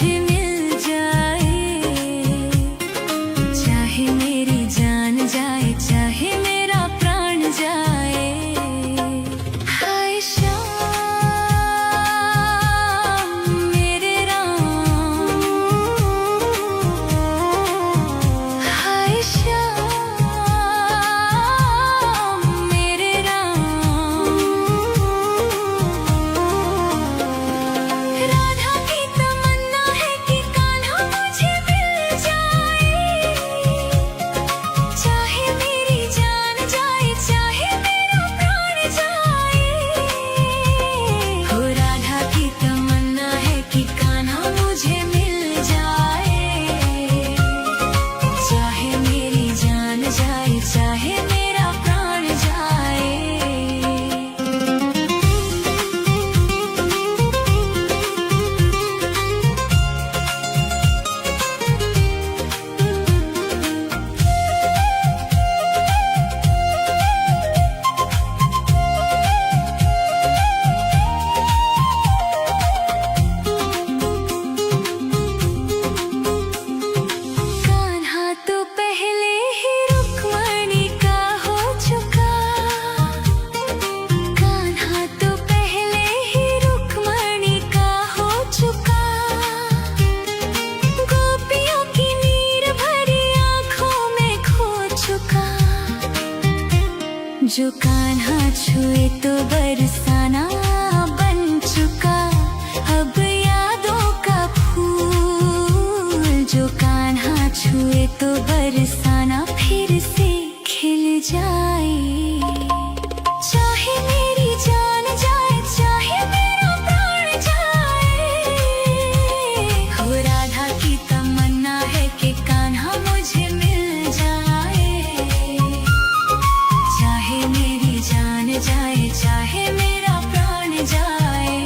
मुझे मिल जाए, चाहे मेरी जान जाए, चाहे मेरा प्राण जाए। हाय श्याम मेरे राम, हाय श्याम मेरे राम। राधा की तमन्ना है कि कान्हा मुझे मिल जाए, चाहे मेरी जान जाए, चाहे मेरा प्राण जाए। हो राधा की तमन्ना है कि कान्हा मुझे मिल जाए, चाहे मेरी जान जाए, चाहे मेरा प्राण जाए। कान्हा तो पहले ही रुक्मणी का हो चुका, कान्हा तो पहले ही रुक्मणी का हो चुका। गोपियों की नीर भरी आंखों में खो चुका। जो कान्हा छुए तो बरसाना बन चुका, अब यादों का फूल। जो कान्हा छुए तो बरसाना फिर से खिल जाए, चाहे मेरी जान जाए, चाहे मेरा प्राण जाए। हो राधा की तमन्ना है कि कान्हा मुझे मिल जाए, चाहे मेरी जान जाए, चाहे मेरा प्राण जाए।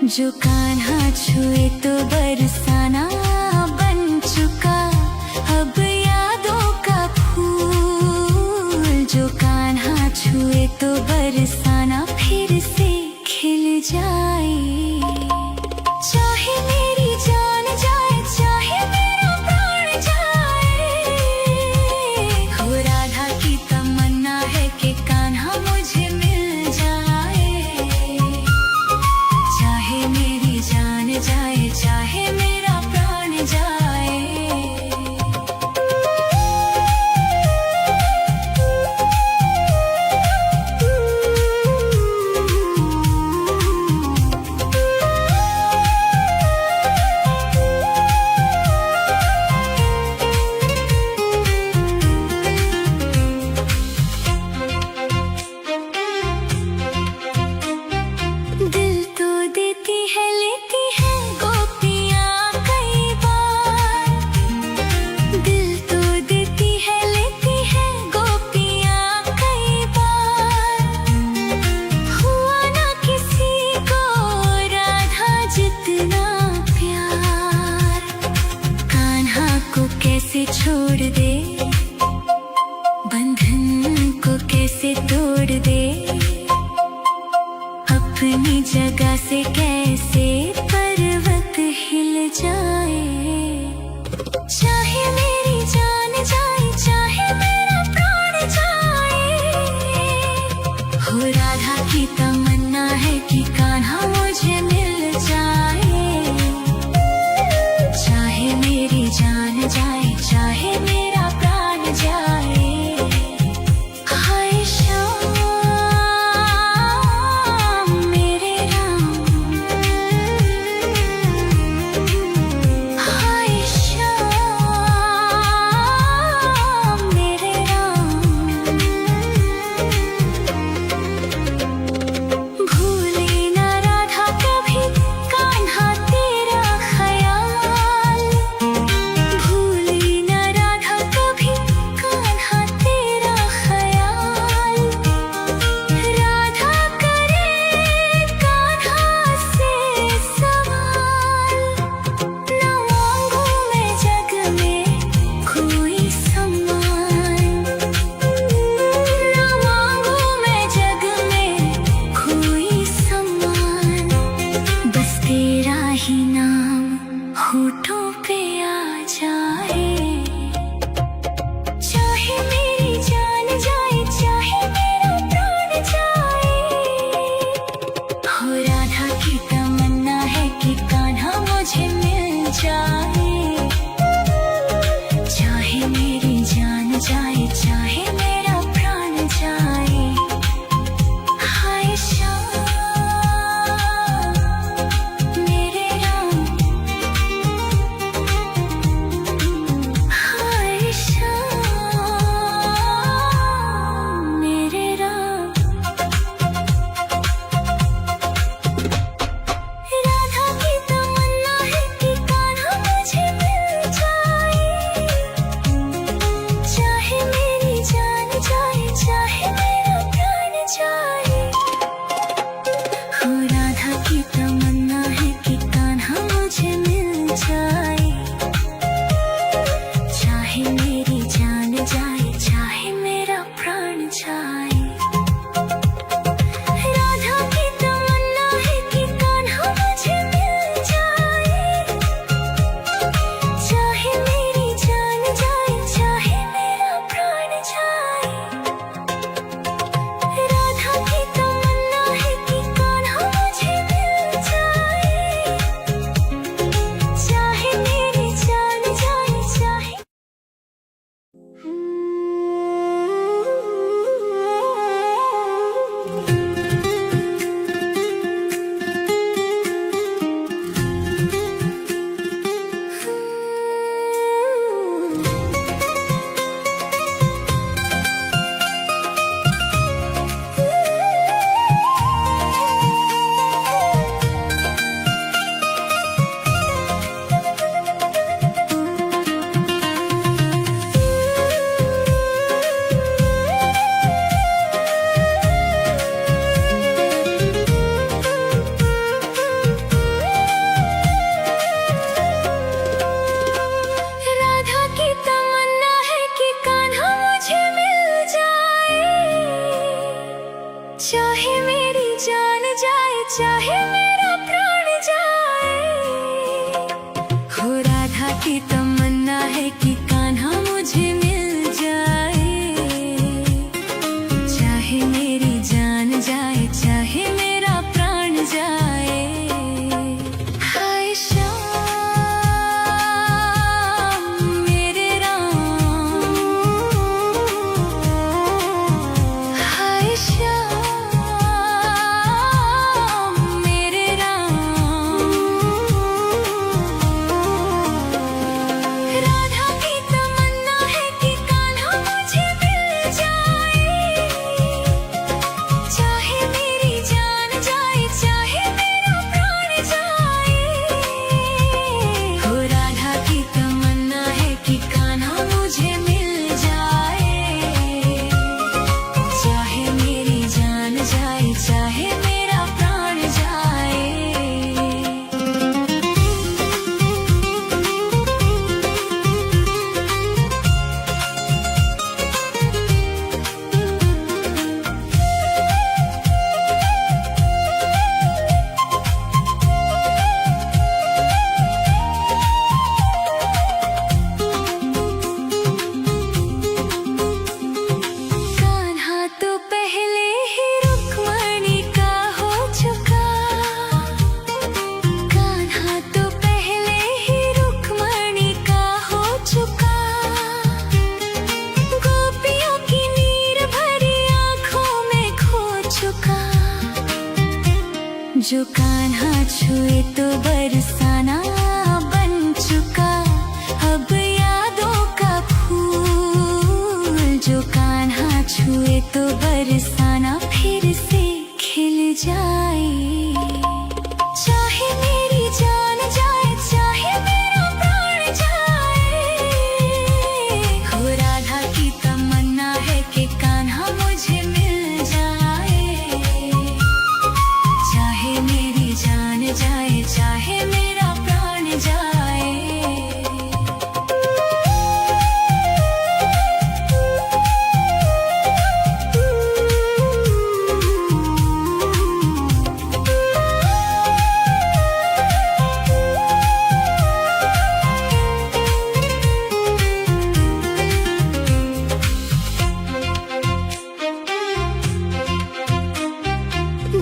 जो कान्हा छुए तो बरसाना बन चुका अब यादों का फूल। जो कान्हा छुए तो बरसाना फिर से खिल जाए। चाहे मेरी जान जाए चाहे मेरा प्राण जाए, हो राधा की तमन्ना है कि कान्हा मुझे मिल जाए। चाहे मेरी जान जाए चाहे मेरा प्राण जाए। दिल तो देती है लेती है गोपियाँ कई बार। दिल तो देती है लेती है गोपियाँ कई बार। हुआ ना किसी को राधा जितना प्यार। कान्हा को कैसे छोड़ दे, बंधन को कैसे तोड़ दे, अपनी जगह से कैसे पर्वत हिल जाए। चाहे मेरी जान जाए चाहे मेरा प्राण जाए, हो राधा की तमन्ना है कि कान्हा मुझे मिल जाए। चाहे मेरी जान जाए चाहे मेरा प्राण जाए। हाय श्याम मेरे राम, हाय श्याम मेरे राम। भूले ना राधा कभी कान्हा तेरा ख्याल। भूले ना राधा कभी कान्हा तेरा ख्याल। राधा करे कान्हा से सवाल। न मांगू मैं जग में कोई सम्मान। न मांगू मैं जग में कोई सम्मान। बस तेरा ही नाम होठों पे आ जाए। चाहे मेरी जान जाए चाहे मेरा प्राण जाए, हो राधा की तमन्ना है कि कान्हा मुझे मिल जाए। चाहे मेरी जान जाए चाहे मेरा प्राण जाए। हाय श्याम मेरे राम, हाय श्याम मेरे राम। राधा की तमन्ना है कि कान्हा मुझे मिल जाए। चाहे मेरी जान जाए चाहे मेरा प्राण जाए, हो राधा की तमन्ना है कि कान्हा मुझे मिल जाए। चाहे मेरी जान जाए चाहे मेरा प्राण जाए। राधा की तमन्ना है कि कान्हा मुझे मिल जाए। चाहे मेरी जान जाए चाहे मेरा प्राण जाए। राधा की तमन्ना है कि कान्हा मुझे मिल जाए। चाहे मेरी जान जाए चाहे चाहे मेरी जान जाए, चाहे मेरा प्राण जाए, हो राधा की तमन्ना है कि कान्हा मुझे मिल जाए। चाहे मेरी जान जाए, चाहे मेरा प्राण जाए। हाय श्याम मेरे राम, हाय श्याम मेरे राम। राधा की तमन्ना है कि कान्हा मुझे मिल जाए। चाहे मेरी जान जाए, चाहे मेरा प्राण जाए, हो राधा की तमन्ना है कि कान्हा मुझे मिल जाए। चाहे मेरी जान जाए, चाहे मेरा प्राण जाए। कान्हा तो पहले ही रुक्मणी का हो चुका, कान्हा तो पहले ही रुक्मणी का हो चुका। गोपियों की नीर भरी आंखों में खो चुका। जो कान्हा छुए तो बरसाना बन चुका। अब यादों का फूल जो कान्हा छुए तो बरसाना फिर से खिल जाए। चाहे मेरी जान जाए, चाहे मेरा प्राण जाए, हो राधा की तमन्ना है कि कान्हा मुझे मिल जाए। चाहे मेरी जान जाए, चाहे मेरा प्राण जाए।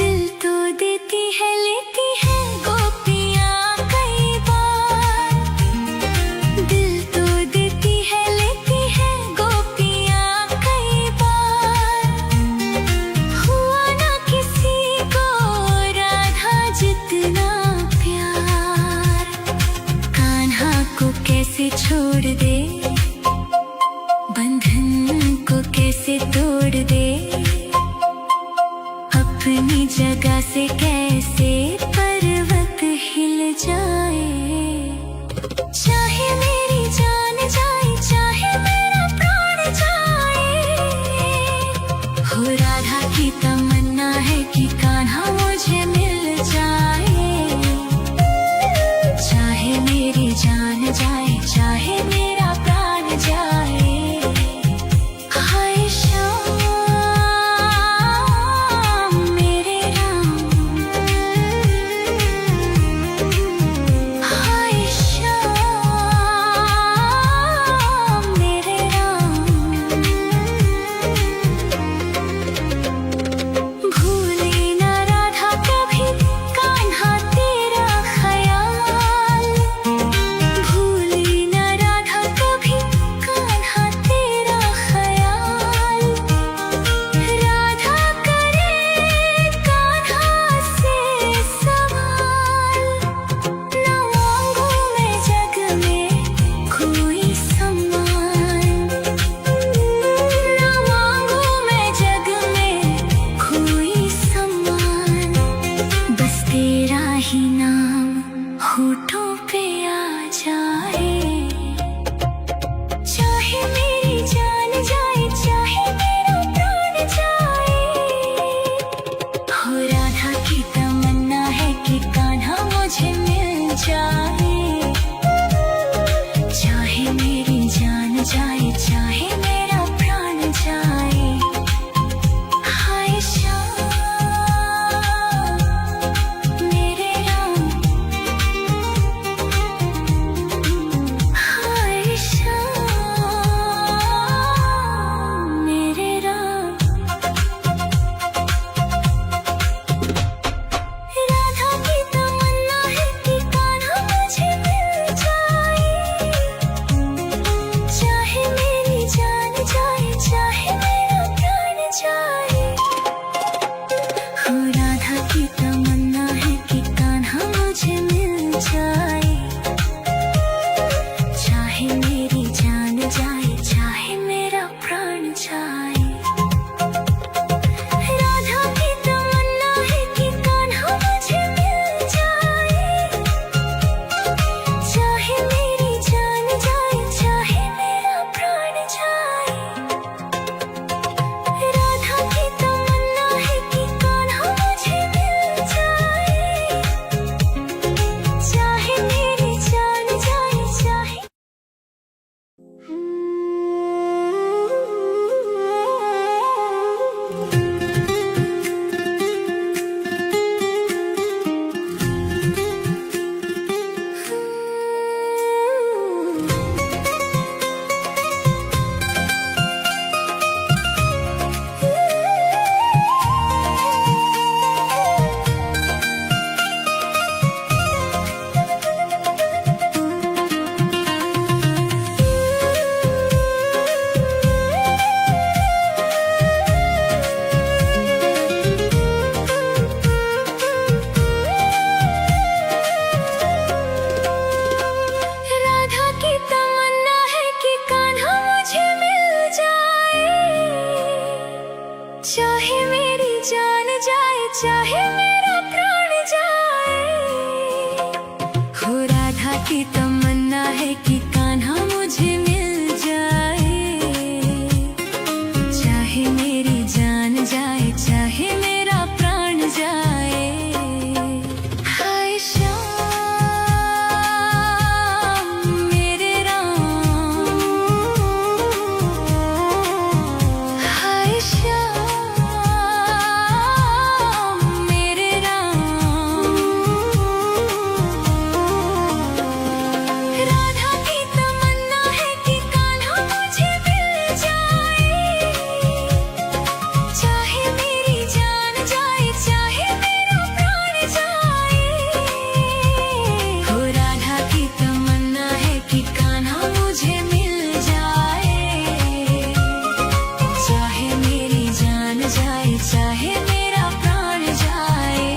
दिल तो देती है, लेती है गोपियाँ कई बार। दिल तो देती है, लेती है गोपियाँ कई बार। हुआ ना किसी को राधा जितना प्यार। कान्हा को कैसे छोड़ दे, बंधन को कैसे तोड़ दे, अपनी जगह से कैसे पर्वत हिल जाए। चाहे मेरी जान जाए, चाहे मेरा प्राण जाए, हो राधा की तमन्ना है कि कान्हा मुझे मिल जाए। चाहे मेरी जान जाए, चाहे मेरा प्राण जाए। हाय श्याम मेरे राम, हाय श्याम मेरे राम। भूले ना चाहे मेरी जान जाए, चाहे मेरा प्राण जाए, हो राधा की तमन्ना है कि कान्हा मुझे मिल जाए। चाहे मेरी जान जाए, चाहे मेरा प्राण जाए। हाय श्याम मेरे राम, हाय श्याम मेरे राम। राधा की तमन्ना है कि कान्हा मुझे मिल जाए। चाहे मेरी जान जाए, चाहे मेरा प्राण जाए, हो राधा की तमन्ना है कि कान्हा मुझे मिल जाए। चाहे मेरी जान जाए, चाहे मेरा प्राण जाए।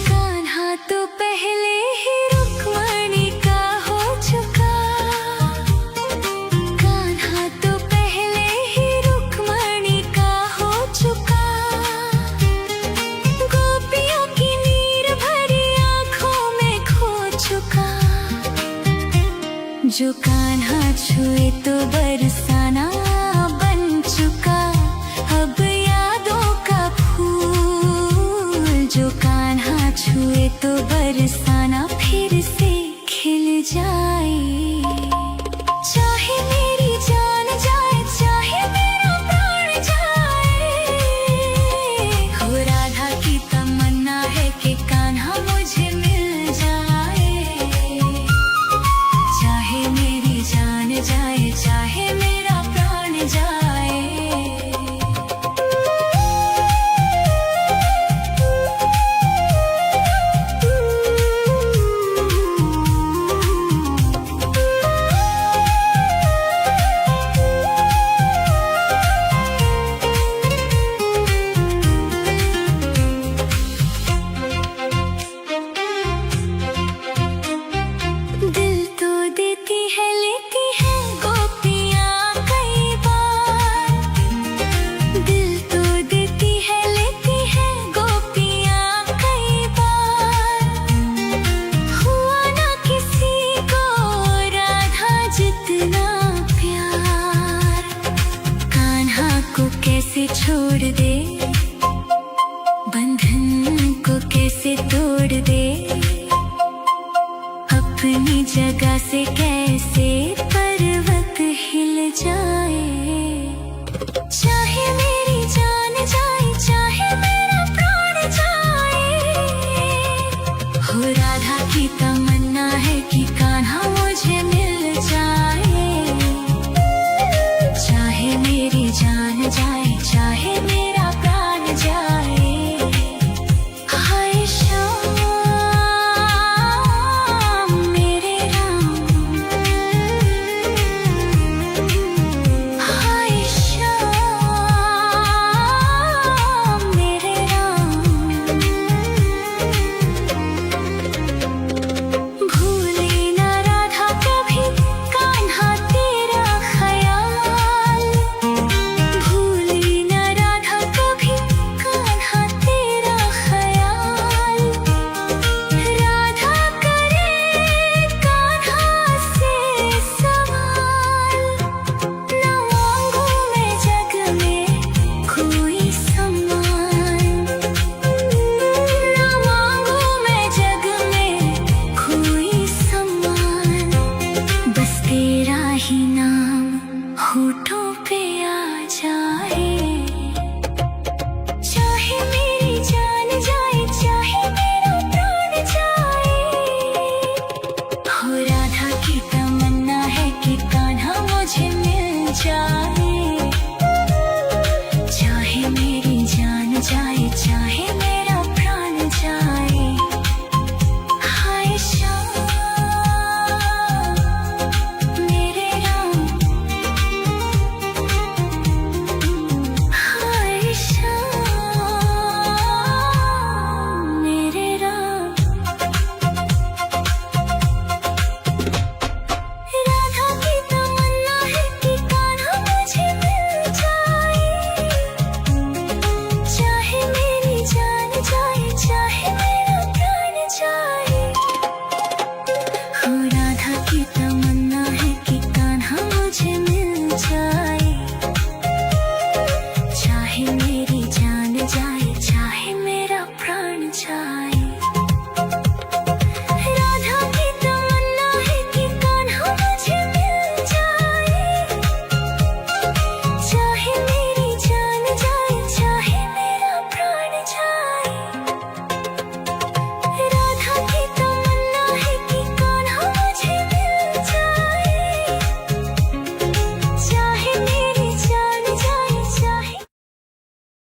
कान्हा तो पहले ही रुक्मणी का हो चुका, कान्हा तो पहले ही रुक्मणी का हो चुका। गोपियों की नीर भरी आंखों में खो चुका। जो कान्हा छुए तो बरसाना बन चुका। अब यादों का फूल जो कान्हा छुए तो बरसाना फिर से खिल जाए। चाहे मेरी जान जाए, चाहे मेरा प्राण जाए, हो राधा की तमन्ना है कि कान्हा मुझे मिल जाए। चाहे मेरी जान जाए, चाहे मेरा प्राण जाए। दिल तो देती है, लेती है गोपियाँ कई बार। दिल तो देती है, लेती है गोपियाँ कई बार। हुआ ना किसी को राधा जितना प्यार। कान्हा को कैसे छोड़ दे, बंधन को कैसे तोड़ दे, अपनी जगह से कैसे पर्वत हिल जाए। चाहे मेरी जान जाए, चाहे मेरा प्राण जाए, हो राधा की तमन्ना है कि